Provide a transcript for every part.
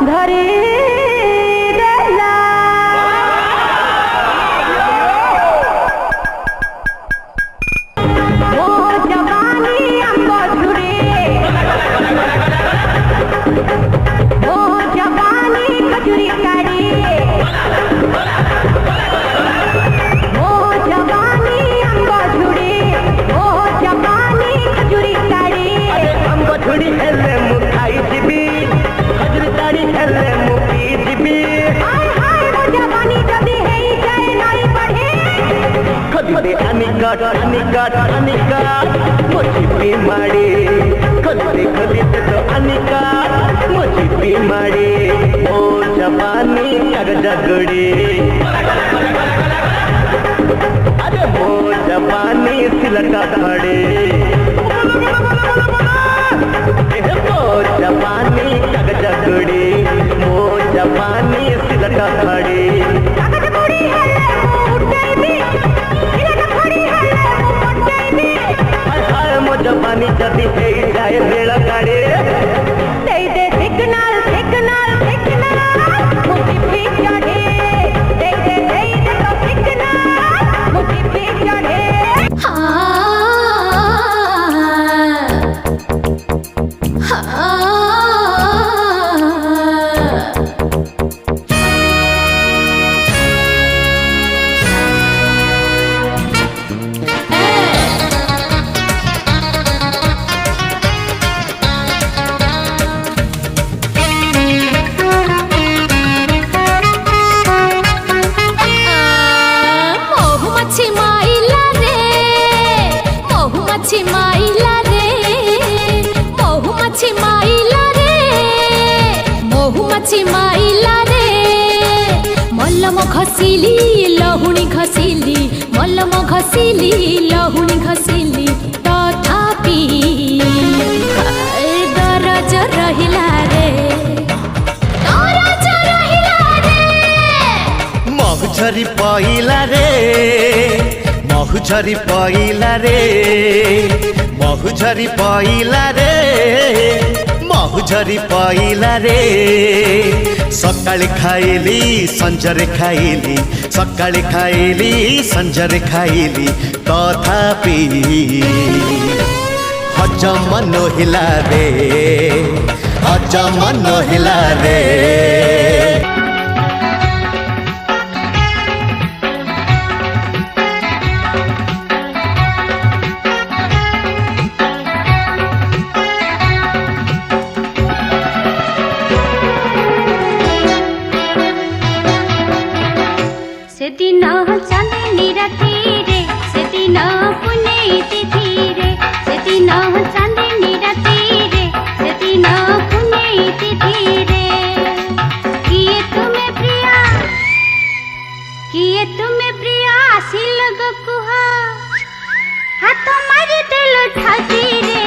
धरी देला वो जवानी हमको झुरी वो जवानी कचुरी काड़ी वो जवानी हमको झुरी वो जवानी कचुरी काड़ी हमको झुरी हेले मुखाई जीबी खजूरी ताड़ी हेले मुखी जीबी हाय हाय वो जवानी जदी है जाए नाई बढ़े खदी दे अनिकाट मोची पी माड़ी खदी दे तो अनिकाट मोची पी माड़ी ओ जवानी जग जगड़ी अरे वो जवानी सिलका खड़े वो जवानी जग जगड़ी वो जवानी सिलका खड़े कागज मुड़ी हल्ले उठे भी इलका खड़ी हल्ले उठे भी हाय हाय मो जवानी जदी है जाए बेड़ा गाड़े दे दे सिग्नल सिग्नल सिग्नल मुट्ठी पे चढ़े दे दे तो सिग्नल मुट्ठी पे चढ़े घसीली लहुणी घसीली मल्लम घसीली लहुणी घसीली तथापि दरज रहिला रे महुझरी पइला रे महुझरी पइला रे महुझरी पइला रे महुझरी पइला रे सकाळे खाइली संजरे खाइली सकाळे खाइली संजरे खाइली तथापि हजम नहिला रे हजम नहिला रे सेदिन चांदनी राती रे सेदिन पुनेई तिथि रे सेदिन चांदनी राती रे सेदिन पुनेई तिथि रे किए तुम्हें प्रिया आसिल गो कुहा हाथ मारी देलो ठाकी रे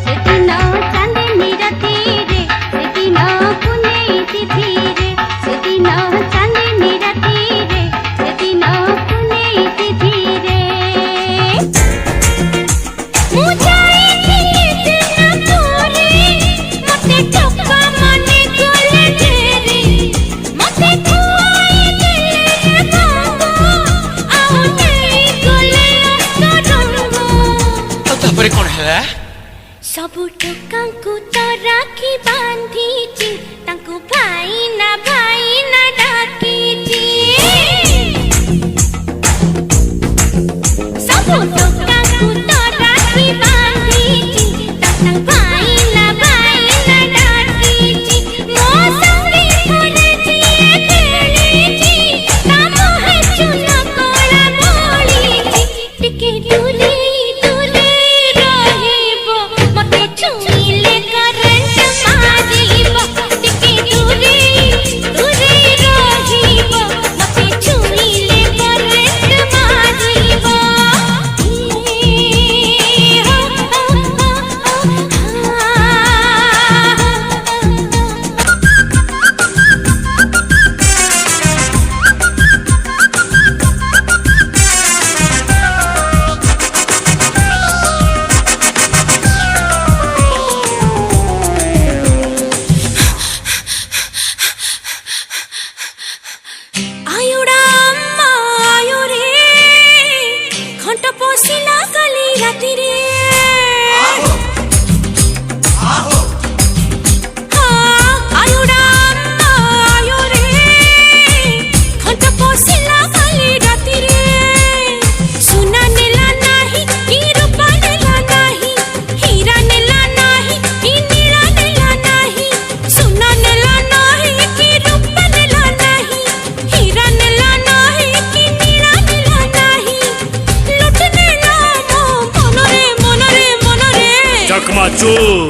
सेदिन चांदनी राती रे सेदिन पुनेई तिथि रे सेदिन चांदनी राती रे सेदिन पुनेई तिथि रे मते टप्पा मने गले तेरी मते खुआई देले भांगो आउ नहीं गले रंगो तापरे कोन है सबु टोकांकु तो राखी बांधीची तांकु भाई ना डाकीची सबु टोकांकु तो राखी बांधीची तांकु भाई ना डाकीची मो संगे घरे जिए खेलीची ता मोहे चुन कोला मोलीची टिके डुली डुली रहिबो मते छुईले चोर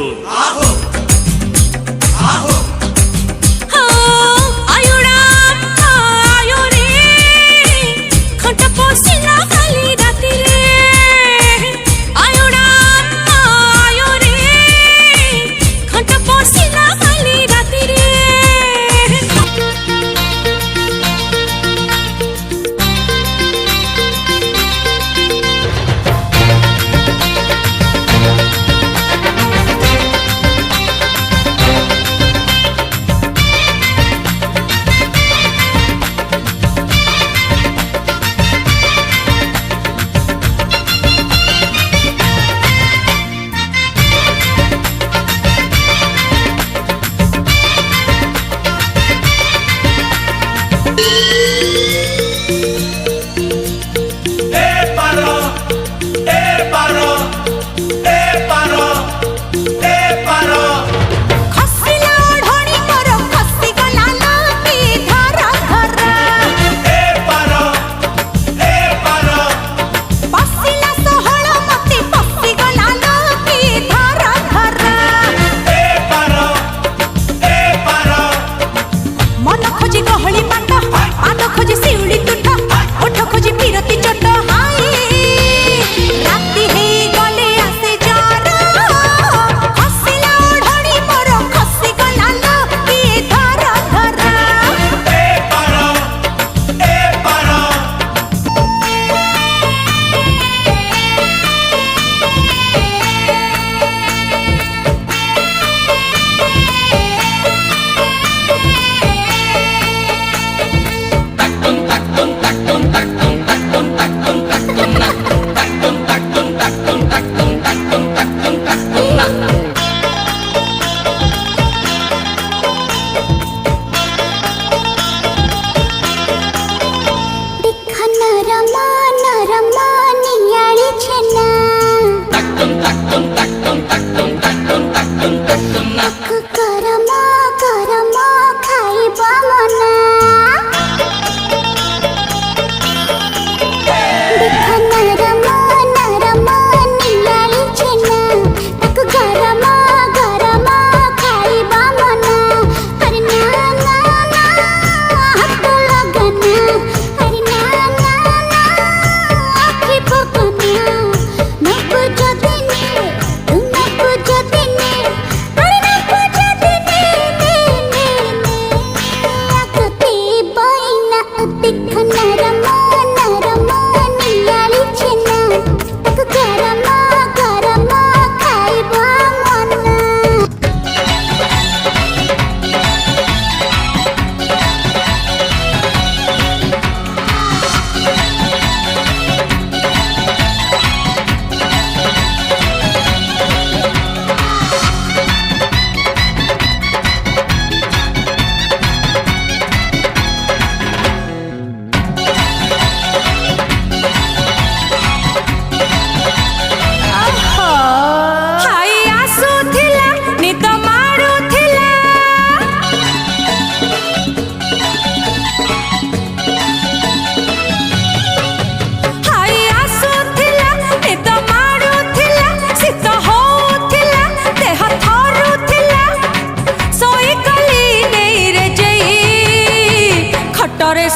Torres